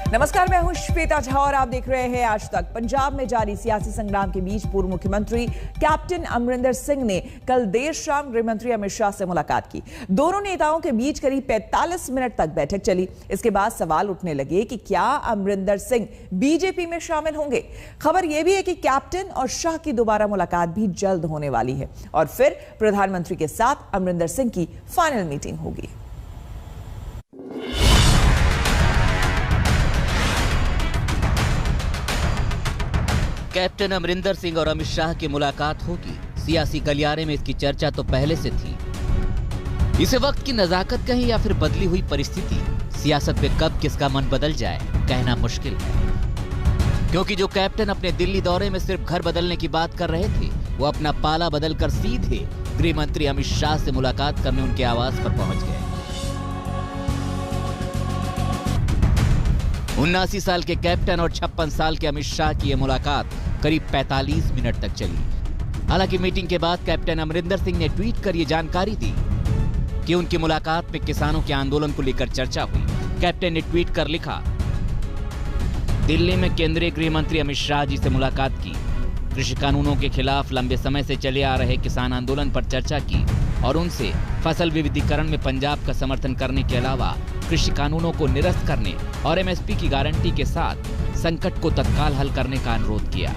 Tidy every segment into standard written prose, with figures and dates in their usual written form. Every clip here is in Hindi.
नमस्कार, मैं हूं श्वेता झा और आप देख रहे हैं आज तक। पंजाब में जारी सियासी संग्राम के बीच पूर्व मुख्यमंत्री कैप्टन अमरिंदर सिंह ने कल देर शाम गृह मंत्री अमित शाह से मुलाकात की। दोनों नेताओं के बीच करीब 45 मिनट तक बैठक चली। इसके बाद सवाल उठने लगे कि क्या अमरिंदर सिंह बीजेपी में शामिल होंगे। खबर यह भी है कि कैप्टन और शाह की दोबारा मुलाकात भी जल्द होने वाली है और फिर प्रधानमंत्री के साथ अमरिंदर सिंह की फाइनल मीटिंग होगी। कैप्टन अमरिंदर सिंह और अमित शाह की मुलाकात होगी। सियासी गलियारे में इसकी चर्चा तो पहले से थी। इसे वक्त की नजाकत कहें या फिर बदली हुई परिस्थिति, सियासत में कब किसका मन बदल जाए कहना मुश्किल है। क्योंकि जो कैप्टन अपने दिल्ली दौरे में सिर्फ घर बदलने की बात कर रहे थे, वो अपना पाला बदलकर सीधे गृह मंत्री अमित शाह से मुलाकात करने उनके आवास पर पहुंच गए। 79 साल के कैप्टन और 56 साल के अमित शाह की यह मुलाकात करीब 45 मिनट तक चली। हालांकि मीटिंग के बाद कैप्टन अमरिंदर सिंह ने ट्वीट कर यह जानकारी दी कि उनकी मुलाकात में किसानों के आंदोलन को लेकर चर्चा हुई। कैप्टन ने ट्वीट कर लिखा, दिल्ली में केंद्रीय गृह मंत्री अमित शाह जी से मुलाकात की, कृषि कानूनों के खिलाफ लंबे समय से चले आ रहे किसान आंदोलन पर चर्चा की और उनसे फसल विविधीकरण में पंजाब का समर्थन करने के अलावा कृषि कानूनों को निरस्त करने और एमएसपी की गारंटी के साथ संकट को तत्काल हल करने का अनुरोध किया।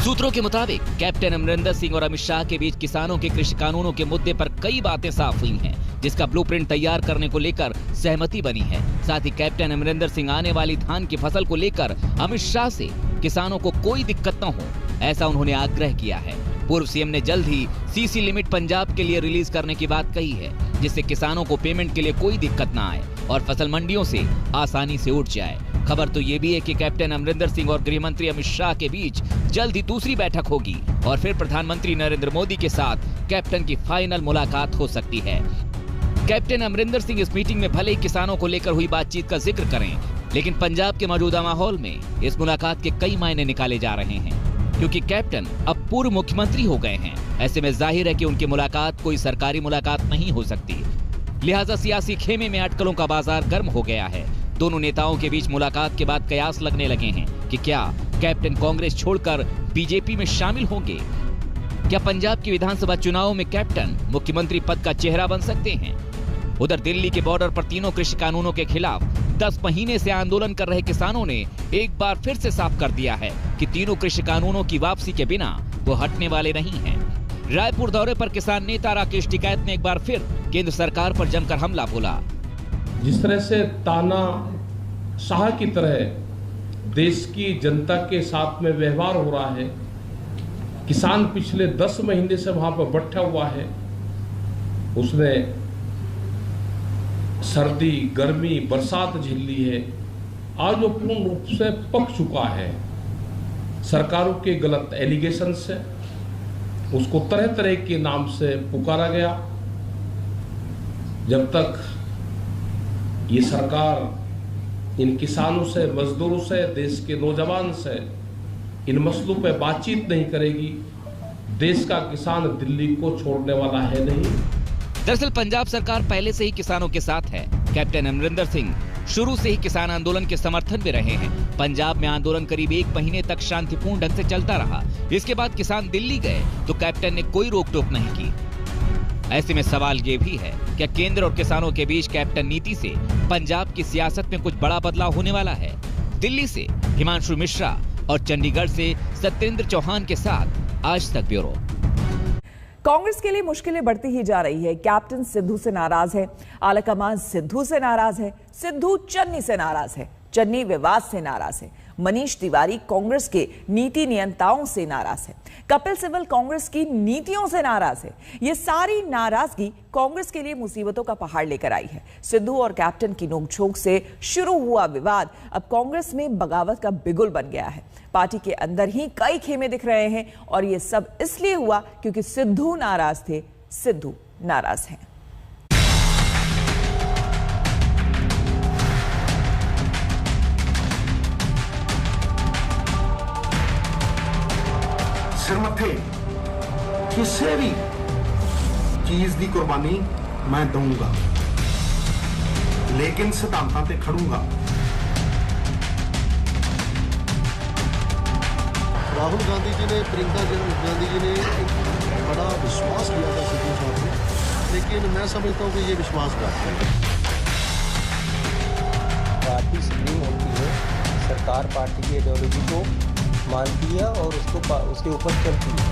सूत्रों के मुताबिक कैप्टन अमरिंदर सिंह और अमित शाह के बीच किसानों के कृषि कानूनों के मुद्दे पर कई बातें साफ हुई हैं, जिसका ब्लूप्रिंट तैयार करने को लेकर सहमति बनी है। साथ ही कैप्टन अमरिंदर सिंह आने वाली धान की फसल को लेकर अमित शाह से किसानों को कोई दिक्कत न हो, ऐसा उन्होंने आग्रह किया है। पूर्व सीएम ने जल्द ही सीसी लिमिट पंजाब के लिए रिलीज करने की बात कही है, जिससे किसानों को पेमेंट के लिए कोई दिक्कत न आए और फसल मंडियों से आसानी से उठ जाए। खबर तो ये भी है कि कैप्टन अमरिंदर सिंह और गृह मंत्री अमित शाह के बीच जल्द ही दूसरी बैठक होगी और फिर प्रधानमंत्री नरेंद्र मोदी के साथ कैप्टन की फाइनल मुलाकात हो सकती है। कैप्टन अमरिंदर सिंह इस मीटिंग में भले ही किसानों को लेकर हुई बातचीत का जिक्र करें, लेकिन पंजाब के मौजूदा माहौल में इस मुलाकात के कई मायने निकाले जा रहे हैं, क्योंकि कैप्टन अब पूर्व मुख्यमंत्री हो गए हैं। ऐसे में जाहिर है कि उनकी मुलाकात कोई सरकारी मुलाकात नहीं हो सकती। लिहाजा सियासी खेमे में अटकलों का बाजार गर्म हो गया है। दोनों नेताओं के बीच मुलाकात के बाद कयास लगने लगे हैं कि क्या कैप्टन कांग्रेस छोड़कर बीजेपी में शामिल होंगे। क्या पंजाब के विधानसभा चुनाव में कैप्टन मुख्यमंत्री पद का चेहरा बन सकते हैं। उधर दिल्ली के बॉर्डर पर तीनों कृषि कानूनों के खिलाफ 10 महीने से आंदोलन कर रहे किसानों ने एक बार फिर से साफ कर दिया है कि तीनों कृषि कानूनों की वापसी के बिना वो हटने वाले नहीं हैं। रायपुर दौरे पर किसान नेता राकेश टिकैत ने एक बार फिर केंद्र सरकार पर जमकर हमला बोला। जिस तरह से तानाशाह की तरह देश की जनता के साथ में व्यवहार हो रहा है, किसान पिछले 10 महीने से वहां पर बैठा हुआ है, उसने सर्दी, गर्मी, बरसात झेल ली है, आज वो पूर्ण रूप से पक चुका है। सरकारों के गलत एलिगेशन से उसको तरह तरह के नाम से पुकारा गया। जब तक ये सरकार इन किसानों से, मजदूरों से, देश के नौजवान से इन मसलों पे बातचीत नहीं करेगी, देश का किसान दिल्ली को छोड़ने वाला है नहीं। दरअसल पंजाब सरकार पहले से ही किसानों के साथ है। कैप्टन अमरिंदर सिंह शुरू से ही किसान आंदोलन के समर्थन में रहे हैं। पंजाब में आंदोलन करीब 1 महीने तक शांतिपूर्ण ढंग से चलता रहा। इसके बाद किसान दिल्ली गए तो कैप्टन ने कोई रोक टोक नहीं की। ऐसे में सवाल ये भी है, क्या केंद्र और किसानों के बीच कैप्टन नीति से पंजाब की सियासत में कुछ बड़ा बदलाव होने वाला है। दिल्ली से हिमांशु मिश्रा और चंडीगढ़ से सत्येंद्र चौहान के साथ आज तक ब्यूरो। कांग्रेस के लिए मुश्किलें बढ़ती ही जा रही है। कैप्टन सिद्धू से नाराज है, आलाकमान सिद्धू से नाराज है, सिद्धू चन्नी से नाराज है, चन्नी विवाद से नाराज है, मनीष तिवारी कांग्रेस के नीति नियंताओं से नाराज है, कपिल सिब्बल कांग्रेस की नीतियों से नाराज है। ये सारी नाराजगी कांग्रेस के लिए मुसीबतों का पहाड़ लेकर आई है। सिद्धू और कैप्टन की नोकझोंक से शुरू हुआ विवाद अब कांग्रेस में बगावत का बिगुल बन गया है। पार्टी के अंदर ही कई खेमे दिख रहे हैं और ये सब इसलिए हुआ क्योंकि सिद्धू नाराज थे, सिद्धू नाराज हैं। सिर मथे किसी भी चीज की कुर्बानी मैं दूंगा, लेकिन सिद्धांतां ते खड़ूंगा। राहुल गांधी जी ने, प्रियंका गांधी जी ने एक बड़ा विश्वास किया था सिद्धू साहब ने, लेकिन मैं समझता हूँ कि ये विश्वासघात है। पार्टी सुप्रीम होती है, सरकार पार्टी की आइडियोलॉजी को मानती है और उसके ऊपर चलती है।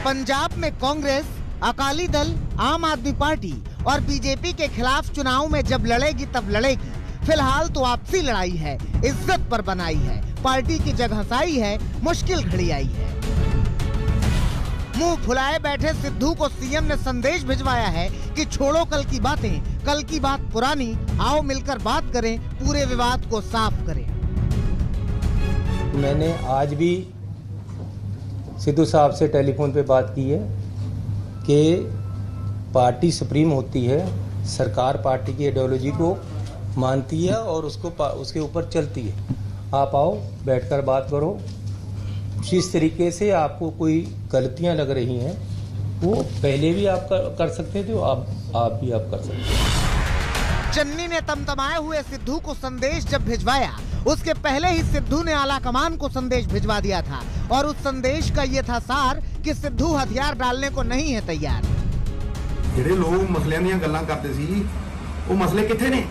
पंजाब में कांग्रेस, अकाली दल, आम आदमी पार्टी और बीजेपी के खिलाफ चुनाव में जब लड़ेगी तब लड़ेगी। फिलहाल तो आपसी लड़ाई है, इज्जत पर बनाई है, पार्टी की जगहसाई है, मुश्किल घड़ी आई है। मुंह फुलाए बैठे सिद्धू को सीएम ने संदेश भिजवाया है कि छोड़ो कल की बातें, कल की बात पुरानी, आओ मिलकर बात करें, पूरे विवाद को साफ करें। मैंने आज भी सिद्धू साहब से टेलीफोन पे बात की है कि पार्टी सुप्रीम होती है, सरकार पार्टी की आइडियोलॉजी को मानती है और उसके ऊपर चलती है। आप आओ, बैठकर बात करो। जिस तरीके से आपको कोई गलतियां लग रही हैं वो पहले भी आप कर सकते थे, आप भी कर सकते हैं। चन्नी ने तमतमाए हुए सिद्धू को संदेश जब भिजवाया, उसके पहले ही सिद्धू ने आला कमान को संदेश भिजवा दिया था और उस संदेश का ये था सार कि सिद्धू हथियार डालने को नहीं है तैयार। ਜਿਹੜੇ ਲੋਕ ਮਸਲਿਆਂ ਦੀਆਂ ਗੱਲਾਂ ਕਰਦੇ ਸੀ ਉਹ ਮਸਲੇ ਕਿੱਥੇ ਨੇ,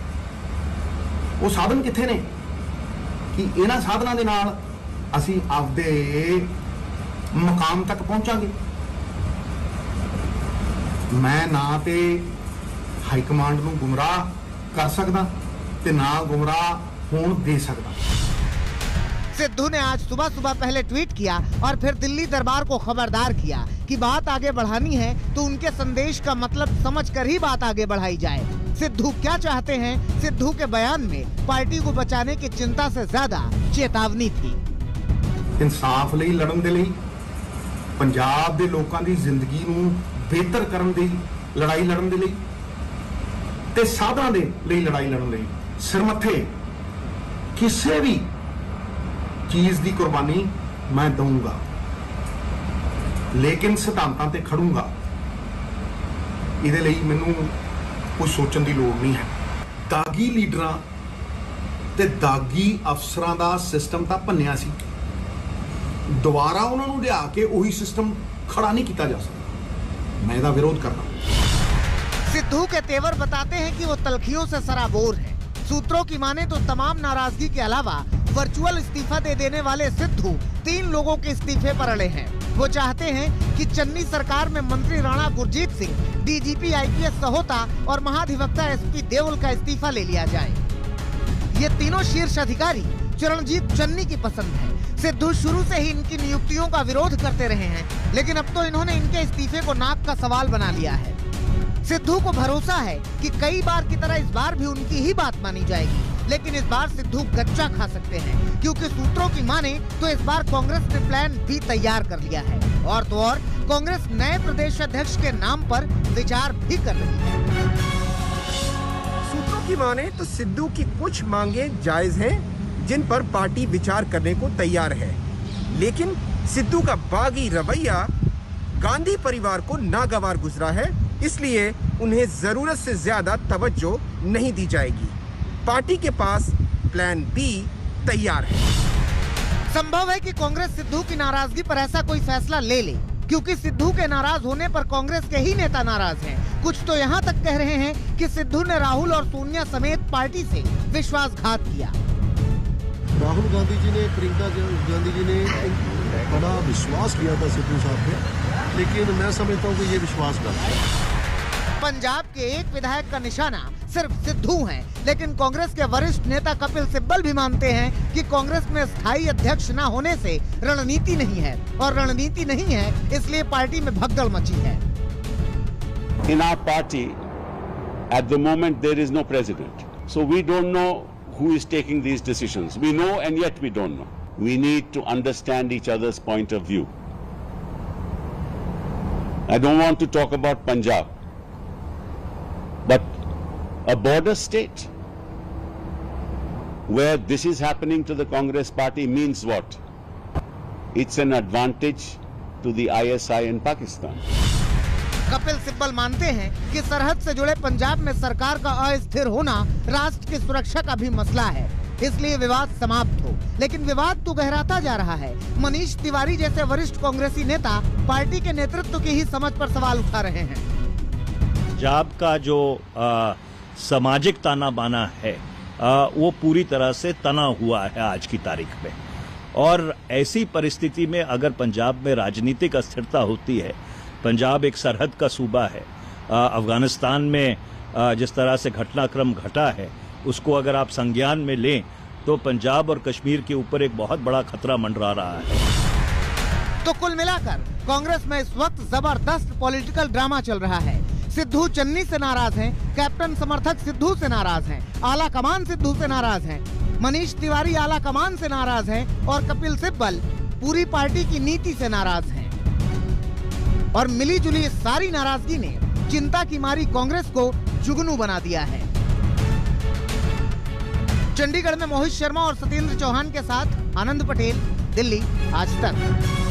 ਉਹ ਸਾਧਨ ਕਿੱਥੇ ਨੇ ਕਿ ਇਹਨਾਂ ਸਾਧਨਾਂ ਦੇ ਨਾਲ ਅਸੀਂ ਆਪਦੇ ਮਕਾਮ ਤੱਕ ਪਹੁੰਚਾਂਗੇ। ਮੈਂ ਨਾ ਤੇ ਹਾਈ ਕਮਾਂਡ ਨੂੰ ਗੁੰਮਰਾਹ ਕਰ ਸਕਦਾ ਤੇ ਨਾ ਗੁੰਮਰਾਹ ਹੋਣ ਦੇ सकता। सिद्धू ने आज सुबह सुबह पहले ट्वीट किया और फिर दिल्ली दरबार को खबरदार किया कि बात आगे बढ़ानी है तो उनके संदेश का मतलब समझकर ही बात आगे बढ़ाई जाए। सिद्धू क्या चाहते हैं? सिद्धू के बयान में पार्टी को बचाने की चिंता से ज्यादा चेतावनी थी। इंसाफ ਲਈ ਲੜਨ ਦੇ ਲਈ, ਪੰਜਾਬ ਦੇ ਲੋਕਾਂ ਦੀ ਜ਼ਿੰਦਗੀ ਨੂੰ ਬਿਹਤਰ ਕਰਨ ਦੀ ਲੜਾਈ ਲੜਨ ਦੇ ਲਈ ਤੇ ਸਾਧਨਾਂ ਦੇ ਲਈ ਲੜਾਈ ਲੜਨ ਲਈ ਸਿਰਮੱਥੇ ਕਿਸੇ ਵੀ चीज की कुर्बानी मैं दूंगा, लेकिन सिद्धांतां ते खड़ूंगा। इहदे लई मैनूं कुछ सोचण दी लोड़ नहीं है। दागी लीडरां ते दागी अफसरां दा सिस्टम तां भन्निया सी, दोबारा उन्हां नूं लिया के उही सिस्टम खड़ा नहीं किया जा सकता। मैं इहदा विरोध करदा। सिद्धू के तेवर बताते हैं कि वो तलखियों से सराबोर है। सूत्रों की माने तो तमाम नाराजगी के अलावा वर्चुअल इस्तीफा दे देने वाले सिद्धू 3 लोगों के इस्तीफे पर अड़े हैं। वो चाहते हैं कि चन्नी सरकार में मंत्री राणा गुरजीत सिंह, डीजीपी आईपीएस सहोता और महाधिवक्ता एसपी देओल का इस्तीफा ले लिया जाए। ये तीनों शीर्ष अधिकारी चरणजीत चन्नी की पसंद है। सिद्धू शुरू से ही इनकी नियुक्तियों का विरोध करते रहे हैं, लेकिन अब तो इन्होंने इनके इस्तीफे को नाक का सवाल बना लिया है। सिद्धू को भरोसा है कि कई बार की तरह इस बार भी उनकी ही बात मानी जाएगी, लेकिन इस बार सिद्धू गच्चा खा सकते हैं, क्योंकि सूत्रों की माने तो इस बार कांग्रेस ने प्लान भी तैयार कर लिया है और तो और कांग्रेस नए प्रदेश अध्यक्ष के नाम पर विचार भी कर रही है। सूत्रों की माने तो सिद्धू की कुछ मांगे जायज हैं, जिन पर पार्टी विचार करने को तैयार है, लेकिन सिद्धू का बागी रवैया गांधी परिवार को नागवार गुजरा है, इसलिए उन्हें जरूरत से ज्यादा तवज्जो नहीं दी जाएगी। पार्टी के पास प्लान बी तैयार है। संभव है कि कांग्रेस सिद्धू की नाराजगी पर ऐसा कोई फैसला ले ले, क्योंकि सिद्धू के नाराज होने पर कांग्रेस के ही नेता नाराज हैं। कुछ तो यहाँ तक कह रहे हैं कि सिद्धू ने राहुल और सोनिया समेत पार्टी से विश्वासघात किया। राहुल गांधी जी ने, प्रियंका गांधी जी ने एक बड़ा विश्वास किया था सिद्धू साहब पे, लेकिन मैं समझता हूँ कि ये विश्वासघात है। पंजाब के एक विधायक का निशाना सिर्फ सिद्धू हैं, लेकिन कांग्रेस के वरिष्ठ नेता कपिल सिब्बल भी मानते हैं कि कांग्रेस में स्थायी अध्यक्ष न होने से रणनीति नहीं है, और रणनीति नहीं है इसलिए पार्टी में भगदड़ मची है। In our party, at the moment there is no president, so we don't know who is taking these decisions. We know and yet we don't know. We need to understand each other's point of view. I don't want to talk about Punjab, but a border state where this is happening to the Congress party means what? It's an advantage to the ISI in Pakistan. Kapil Sibal मानते हैं कि सरहद से जुड़े पंजाब में सरकार का अस्थिर होना राष्ट्र की सुरक्षा का भी मसला है, इसलिए विवाद समाप्त हो। लेकिन विवाद तो गहराता जा रहा है। मनीष तिवारी जैसे वरिष्ठ कांग्रेसी नेता पार्टी के नेतृत्व की ही समझ पर सवाल उठा रहे हैं। पंजाब का जो सामाजिक ताना बाना है वो पूरी तरह से तना हुआ है आज की तारीख में, और ऐसी परिस्थिति में अगर पंजाब में राजनीतिक अस्थिरता होती है, पंजाब एक सरहद का सूबा है, अफगानिस्तान में जिस तरह से घटनाक्रम घटा है उसको अगर आप संज्ञान में लें तो पंजाब और कश्मीर के ऊपर एक बहुत बड़ा खतरा मंडरा रहा है। तो कुल मिलाकर कांग्रेस में इस वक्त जबरदस्त पॉलिटिकल ड्रामा चल रहा है। सिद्धू चन्नी से नाराज हैं, कैप्टन समर्थक सिद्धू से नाराज हैं, आला कमान सिद्धू से नाराज हैं, मनीष तिवारी आला कमान से नाराज हैं और कपिल सिब्बल पूरी पार्टी की नीति से नाराज हैं। और मिली जुली इस सारी नाराजगी ने चिंता की मारी कांग्रेस को जुगनू बना दिया है। चंडीगढ़ में मोहित शर्मा और सत्येंद्र चौहान के साथ आनंद पटेल, दिल्ली आज तक।